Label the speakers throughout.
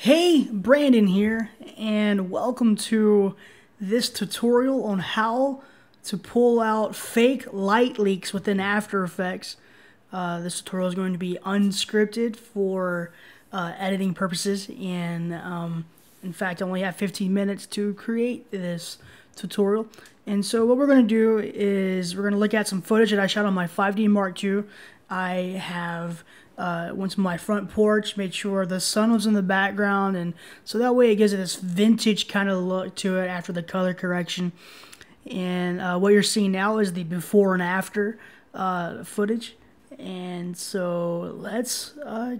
Speaker 1: Hey, Brandon here, and welcome to this tutorial on how to pull out fake light leaks within After Effects. This tutorial is going to be unscripted for editing purposes, and in fact, I only have 15 minutes to create this tutorial. And so what we're going to do is we're going to look at some footage that I shot on my 5D Mark II. I have went to my front porch, made sure the sun was in the background, and so that way it gives it this vintage kind of look to it after the color correction. And what you're seeing now is the before and after footage. And so let's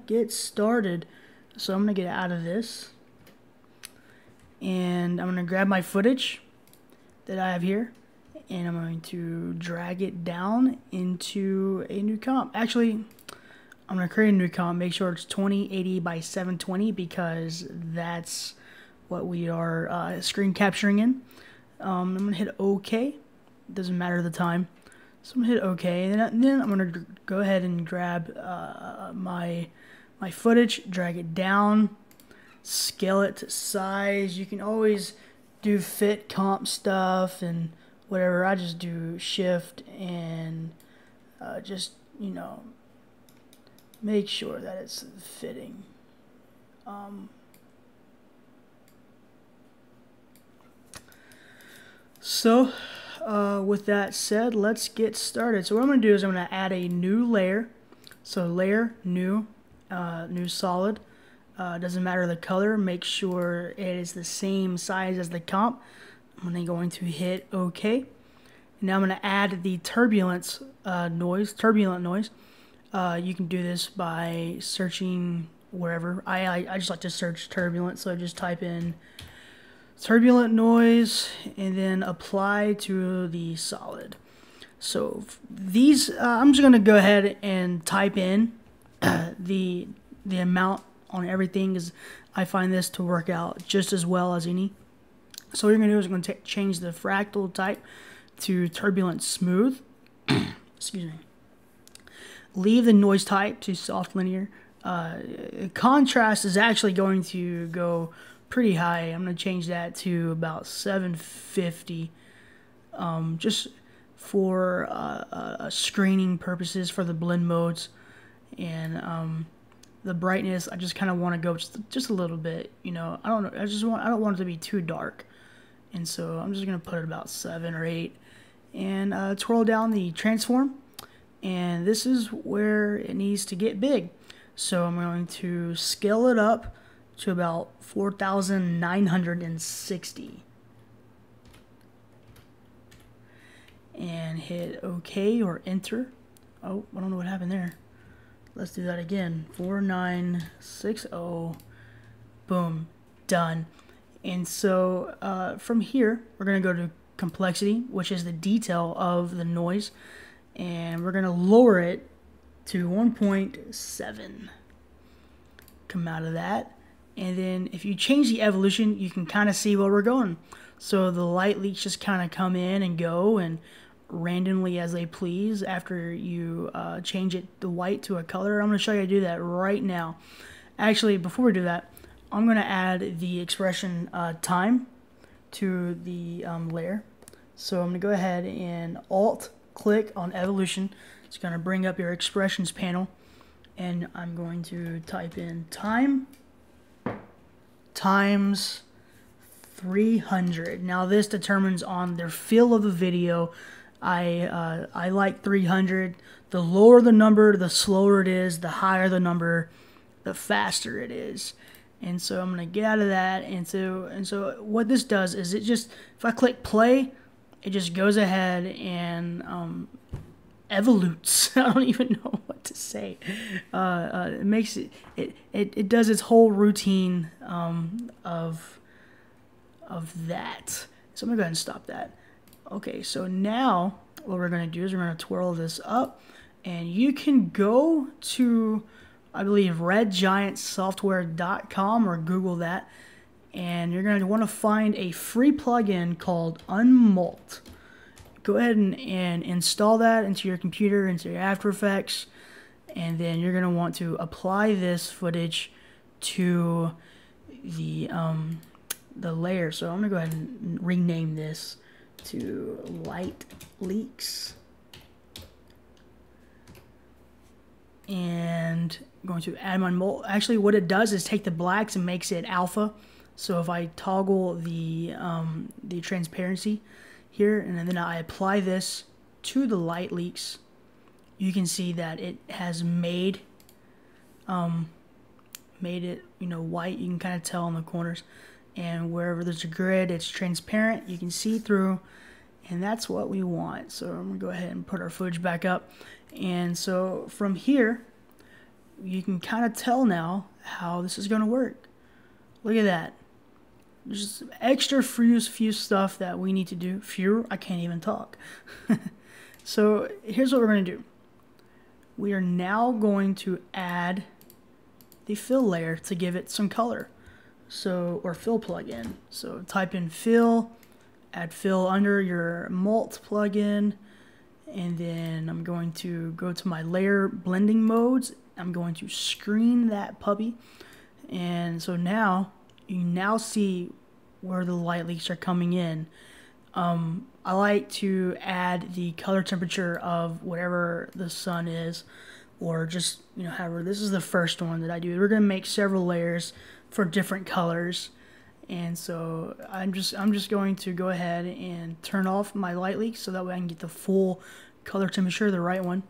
Speaker 1: get started. So I'm going to get out of this, and I'm going to grab my footage that I have here, and I'm going to drag it down into a new comp. Actually, I'm going to create a new comp, make sure it's 2080 by 720 because that's what we are screen capturing in. I'm going to hit OK. It doesn't matter the time. So I'm going to hit OK, and then I'm going to go ahead and grab my footage, drag it down, scale it to size. You can always do fit comp stuff and whatever. I just do shift and just, you know, make sure that it's fitting. So with that said, let's get started. So what I'm going to do is I'm going to add a new layer. So layer, new solid. Doesn't matter the color. Make sure it is the same size as the comp. I'm then going to hit OK. Now I'm going to add the turbulence noise. You can do this by searching wherever. I just like to search turbulent, so I just type in turbulent noise and then apply to the solid. So these, I'm just going to go ahead and type in the amount on everything, because I find this to work out just as well as any. So what you're going to do is you're going to change the fractal type to turbulent smooth. Excuse me. Leave the noise type to soft linear. Contrast is actually going to go pretty high. I'm going to change that to about 750, just for screening purposes for the blend modes. And the brightness, I just kind of want to go just a little bit. You know, I don't want it to be too dark, and so I'm just going to put it about 7 or 8, and twirl down the transform. And this is where it needs to get big. So I'm going to scale it up to about 4,960. And hit OK or enter. Oh, I don't know what happened there. Let's do that again. 4960. Boom. Done. And so from here, we're going to go to complexity, which is the detail of the noise. And we're going to lower it to 1.7. Come out of that. And then if you change the evolution, you can kind of see where we're going. So the light leaks just kind of come in and go and randomly as they please after you change the white to a color. I'm going to show you how to do that right now. Actually, before we do that, I'm going to add the expression time to the layer. So I'm going to go ahead and Alt-click on evolution. It's going to bring up your expressions panel, and I'm going to type in time times 300. Now this determines on their feel of the video. I like 300. The lower the number, the slower it is. The higher the number, the faster it is. And so I'm going to get out of that. And so what this does is it just, if I click play, it just goes ahead and evolutes. I don't even know what to say. It makes it does its whole routine of that. So I'm gonna go ahead and stop that. Okay, so now what we're gonna do is we're gonna twirl this up, and you can go to, I believe, redgiantsoftware.com or Google that, and you're going to want to find a free plugin called Unmult. Go ahead and install that into your computer, into your After Effects, and then you're going to want to apply this footage to the layer. So I'm gonna go ahead and rename this to light leaks, and I'm going to add my mold. Actually, what it does is take the blacks and makes it alpha. So if I toggle the transparency here, and then I apply this to the light leaks, you can see that it has made it, you know, white. You can kind of tell in the corners, and wherever there's a grid, it's transparent. You can see through, and that's what we want. So I'm gonna go ahead and put our footage back up, and so from here, you can kind of tell now how this is gonna work. Look at that. There's just extra few stuff that we need to do. I can't even talk. So here's what we're going to do. We are now going to add the fill layer to give it some color. So, or fill plugin. So type in fill, add fill under your mult plugin, and then I'm going to go to my layer blending modes. I'm going to screen that puppy, and so now you now see where the light leaks are coming in. I like to add the color temperature of whatever the sun is, or just, you know, however. This is the first one that I do. We're going to make several layers for different colors, and so I'm just going to go ahead and turn off my light leaks so that way I can get the full color temperature, the right one.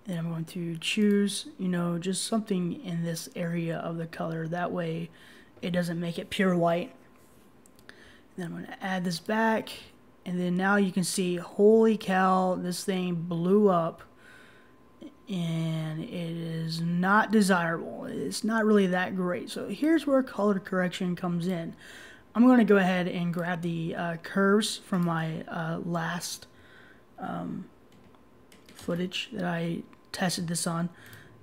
Speaker 1: And I'm going to choose, you know, just something in this area of the color. That way it doesn't make it pure white. Then I'm going to add this back, and then now you can see, holy cow, this thing blew up, and it is not desirable. It's not really that great. So here's where color correction comes in. I'm going to go ahead and grab the curves from my last footage that I tested this on,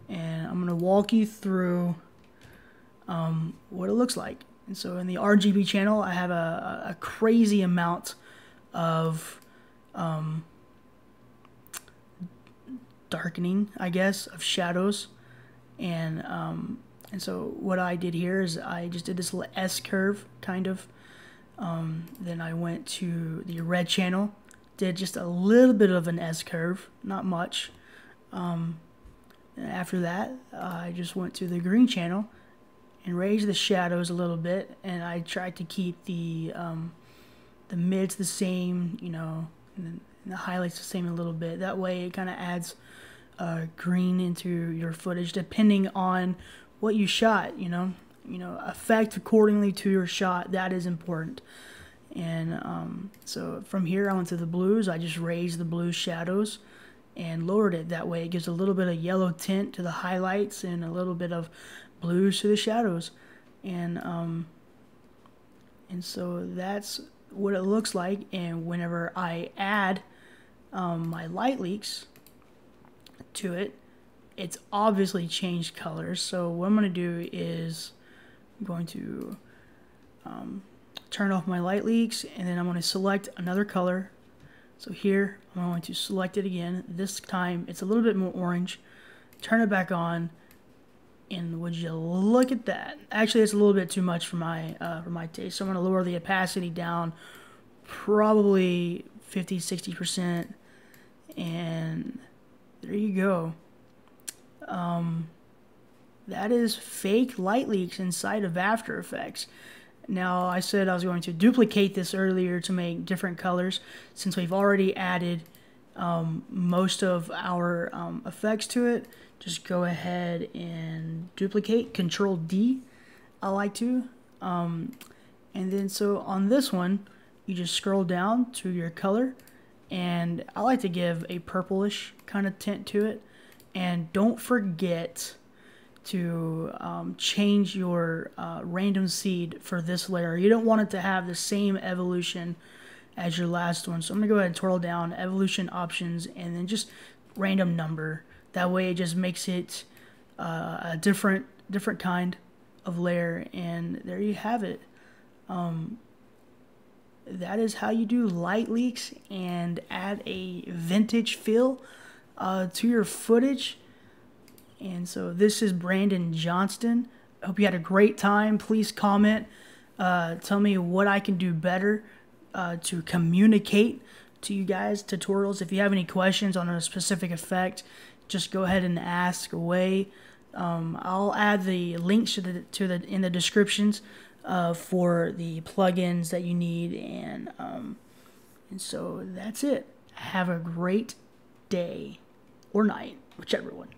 Speaker 1: and I'm going to walk you through what it looks like. And so in the RGB channel, I have a crazy amount of darkening, I guess, of shadows, and so what I did here is I just did this little S curve, kind of. Then I went to the red channel, did just a little bit of an S curve, not much. And after that, I just went to the green channel and raised the shadows a little bit, and I tried to keep the mids the same, you know, and the highlights the same a little bit. That way it kind of adds green into your footage depending on what you shot, you know, affect accordingly to your shot. That is important. And so from here I went to the blues. I just raised the blue shadows and lowered it. That way it gives a little bit of yellow tint to the highlights and a little bit of blues to the shadows, and so that's what it looks like. And whenever I add my light leaks to it, it's obviously changed colors. So what I'm going to do is I'm going to turn off my light leaks, and then I'm going to select another color. So here I'm going to select it again. This time it's a little bit more orange. Turn it back on, and would you look at that? Actually, it's a little bit too much for my taste. So I'm going to lower the opacity down probably 50-60%, and there you go. That is fake light leaks inside of After Effects. Now, I said I was going to duplicate this earlier to make different colors. Since we've already added most of our effects to it, just go ahead and duplicate, Control D, I like to. And then so on this one, you just scroll down to your color, and I like to give a purplish kind of tint to it. And don't forget to change your random seed for this layer. You don't want it to have the same evolution as your last one. So I'm going to go ahead and twirl down evolution options and then just random number. That way it just makes it a different kind of layer, and there you have it. That is how you do light leaks and add a vintage feel to your footage. And so this is Brandon Johnston hope you had a great time. Please comment. Tell me what I can do better to communicate to you guys tutorials. If you have any questions on a specific effect, just go ahead and ask away. I'll add the links in the descriptions for the plugins that you need, and so that's it. Have a great day or night, whichever one.